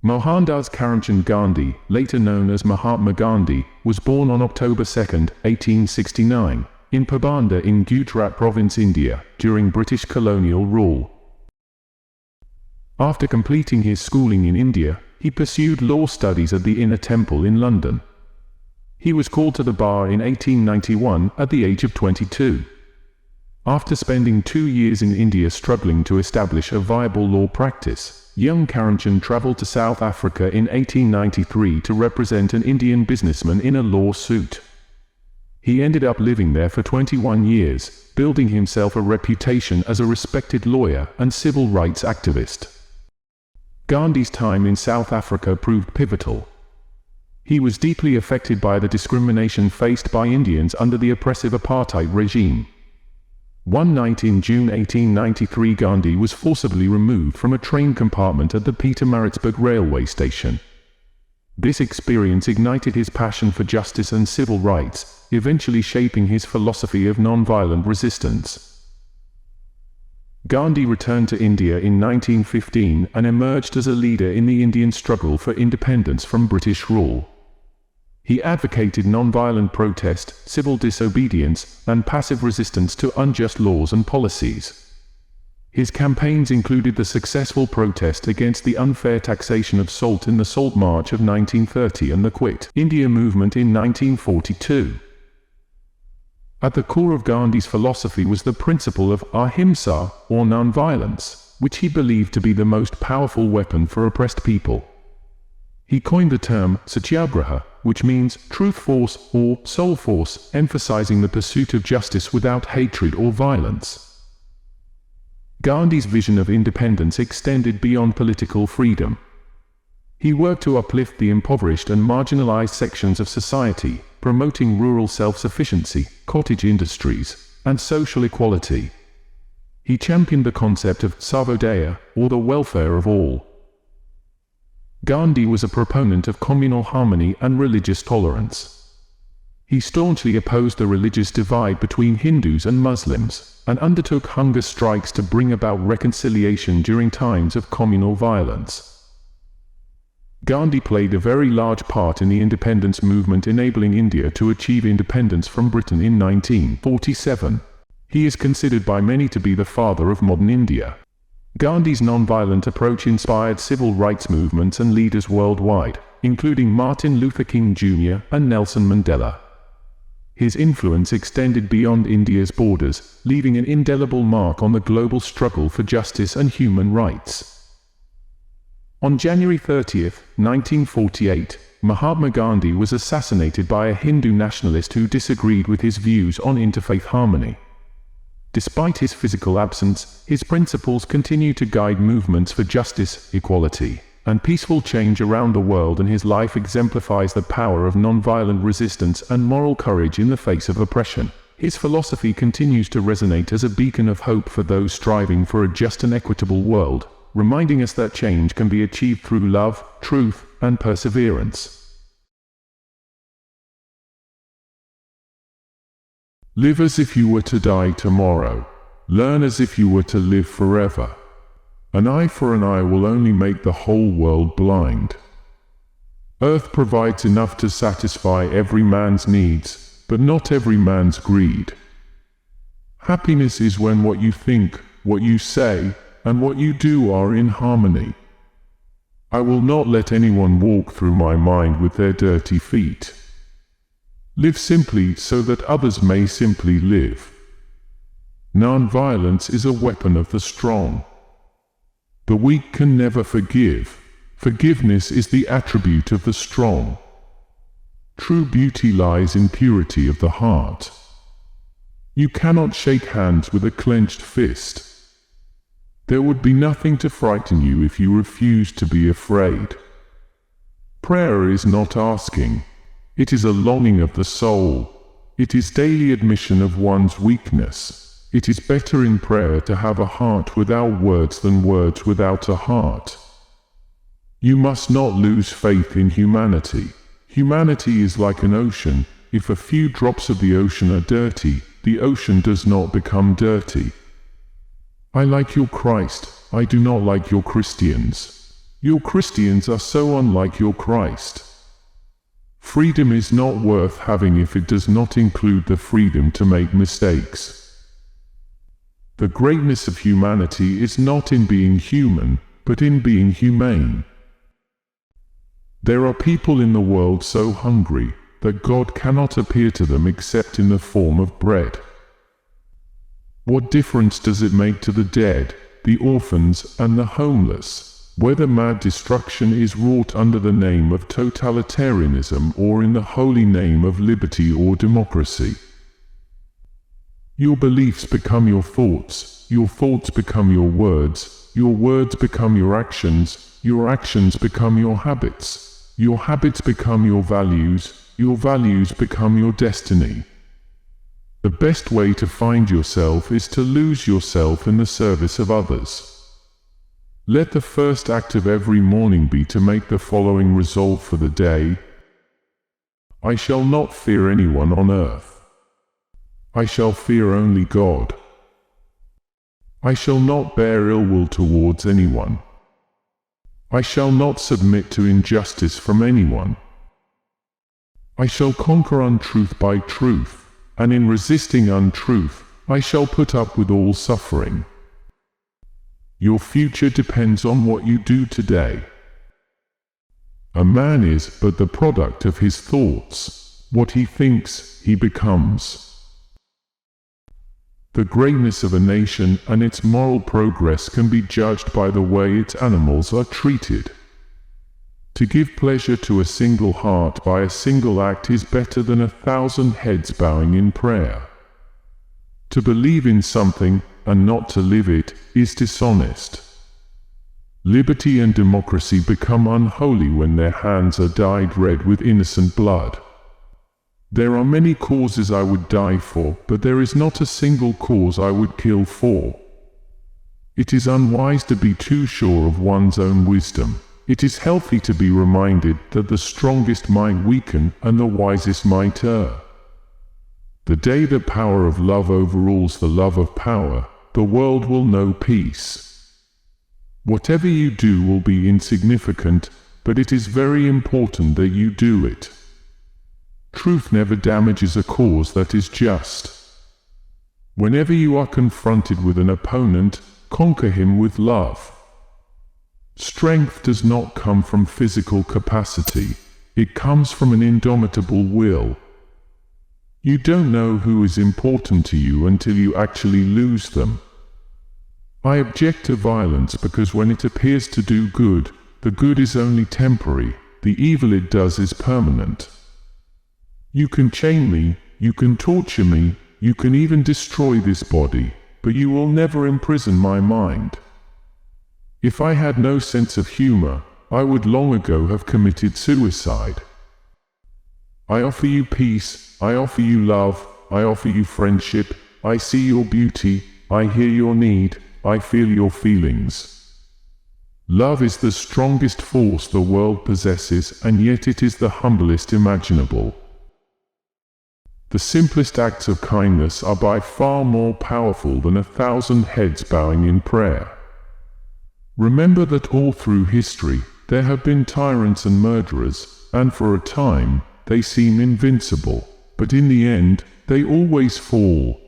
Mohandas Karamchand Gandhi, later known as Mahatma Gandhi, was born on October 2, 1869, in Porbandar in Gujarat province, India, during British colonial rule. After completing his schooling in India, he pursued law studies at the Inner Temple in London. He was called to the bar in 1891 at the age of 22. After spending 2 years in India struggling to establish a viable law practice, young Karamchand travelled to South Africa in 1893 to represent an Indian businessman in a lawsuit. He ended up living there for 21 years, building himself a reputation as a respected lawyer and civil rights activist. Gandhi's time in South Africa proved pivotal. He was deeply affected by the discrimination faced by Indians under the oppressive apartheid regime. One night in June 1893, Gandhi was forcibly removed from a train compartment at the Pietermaritzburg railway station. This experience ignited his passion for justice and civil rights, eventually shaping his philosophy of nonviolent resistance. Gandhi returned to India in 1915 and emerged as a leader in the Indian struggle for independence from British rule. He advocated nonviolent protest, civil disobedience, and passive resistance to unjust laws and policies. His campaigns included the successful protest against the unfair taxation of salt in the Salt March of 1930 and the Quit India movement in 1942. At the core of Gandhi's philosophy was the principle of ahimsa, or nonviolence, which he believed to be the most powerful weapon for oppressed people. He coined the term satyagraha, which means truth force or soul force, emphasizing the pursuit of justice without hatred or violence. Gandhi's vision of independence extended beyond political freedom. He worked to uplift the impoverished and marginalized sections of society, promoting rural self-sufficiency, cottage industries, and social equality. He championed the concept of sarvodaya, or the welfare of all. Gandhi was a proponent of communal harmony and religious tolerance. He staunchly opposed the religious divide between Hindus and Muslims, and undertook hunger strikes to bring about reconciliation during times of communal violence. Gandhi played a very large part in the independence movement, enabling India to achieve independence from Britain in 1947. He is considered by many to be the father of modern India. Gandhi's nonviolent approach inspired civil rights movements and leaders worldwide, including Martin Luther King Jr. and Nelson Mandela. His influence extended beyond India's borders, leaving an indelible mark on the global struggle for justice and human rights. On January 30, 1948, Mahatma Gandhi was assassinated by a Hindu nationalist who disagreed with his views on interfaith harmony. Despite his physical absence, his principles continue to guide movements for justice, equality, and peaceful change around the world, and his life exemplifies the power of nonviolent resistance and moral courage in the face of oppression. His philosophy continues to resonate as a beacon of hope for those striving for a just and equitable world, reminding us that change can be achieved through love, truth, and perseverance. Live as if you were to die tomorrow. Learn as if you were to live forever. An eye for an eye will only make the whole world blind. Earth provides enough to satisfy every man's needs, but not every man's greed. Happiness is when what you think, what you say, and what you do are in harmony. I will not let anyone walk through my mind with their dirty feet. Live simply so that others may simply live. Non-violence is a weapon of the strong. The weak can never forgive. Forgiveness is the attribute of the strong. True beauty lies in purity of the heart. You cannot shake hands with a clenched fist. There would be nothing to frighten you if you refused to be afraid. Prayer is not asking. It is a longing of the soul. It is daily admission of one's weakness. It is better in prayer to have a heart without words than words without a heart. You must not lose faith in humanity. Humanity is like an ocean. If a few drops of the ocean are dirty, the ocean does not become dirty. I like your Christ, I do not like your Christians. Your Christians are so unlike your Christ. Freedom is not worth having if it does not include the freedom to make mistakes. The greatness of humanity is not in being human, but in being humane. There are people in the world so hungry that God cannot appear to them except in the form of bread. What difference does it make to the dead, the orphans, and the homeless, whether mad destruction is wrought under the name of totalitarianism or in the holy name of liberty or democracy? Your beliefs become your thoughts become your words become your actions become your habits become your values become your destiny. The best way to find yourself is to lose yourself in the service of others. Let the first act of every morning be to make the following resolve for the day. I shall not fear anyone on earth. I shall fear only God. I shall not bear ill will towards anyone. I shall not submit to injustice from anyone. I shall conquer untruth by truth, and in resisting untruth, I shall put up with all suffering. Your future depends on what you do today. A man is but the product of his thoughts. What he thinks, he becomes. The greatness of a nation and its moral progress can be judged by the way its animals are treated. To give pleasure to a single heart by a single act is better than 1,000 heads bowing in prayer. To believe in something and not to live it is dishonest. Liberty and democracy become unholy when their hands are dyed red with innocent blood. There are many causes I would die for, but there is not a single cause I would kill for. It is unwise to be too sure of one's own wisdom. It is healthy to be reminded that the strongest might weaken and the wisest might err. The day the power of love overrules the love of power, the world will know peace. Whatever you do will be insignificant, but it is very important that you do it. Truth never damages a cause that is just. Whenever you are confronted with an opponent, conquer him with love. Strength does not come from physical capacity. It comes from an indomitable will. You don't know who is important to you until you actually lose them. I object to violence because when it appears to do good, the good is only temporary, the evil it does is permanent. You can chain me, you can torture me, you can even destroy this body, but you will never imprison my mind. If I had no sense of humor, I would long ago have committed suicide. I offer you peace, I offer you love, I offer you friendship, I see your beauty, I hear your need, I feel your feelings. Love is the strongest force the world possesses, and yet it is the humblest imaginable. The simplest acts of kindness are by far more powerful than 1,000 heads bowing in prayer. Remember that all through history, there have been tyrants and murderers, and for a time, they seem invincible, but in the end, they always fall.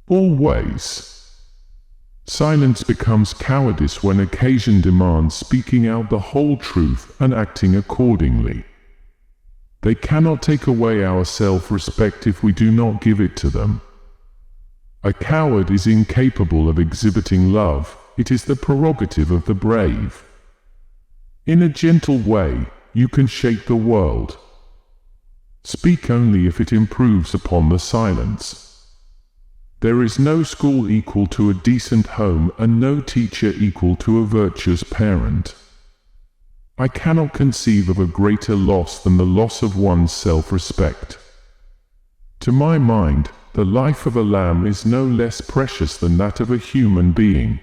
Always. Silence becomes cowardice when occasion demands speaking out the whole truth and acting accordingly. They cannot take away our self-respect if we do not give it to them. A coward is incapable of exhibiting love. It is the prerogative of the brave. In a gentle way, you can shake the world. Speak only if it improves upon the silence. There is no school equal to a decent home and no teacher equal to a virtuous parent. I cannot conceive of a greater loss than the loss of one's self-respect. To my mind, the life of a lamb is no less precious than that of a human being.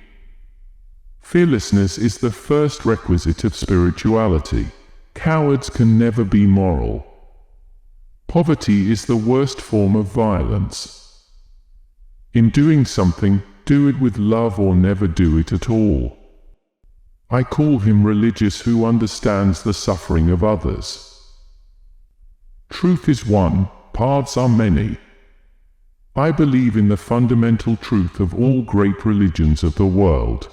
Fearlessness is the first requisite of spirituality. Cowards can never be moral. Poverty is the worst form of violence. In doing something, do it with love or never do it at all. I call him religious who understands the suffering of others. Truth is one, paths are many. I believe in the fundamental truth of all great religions of the world.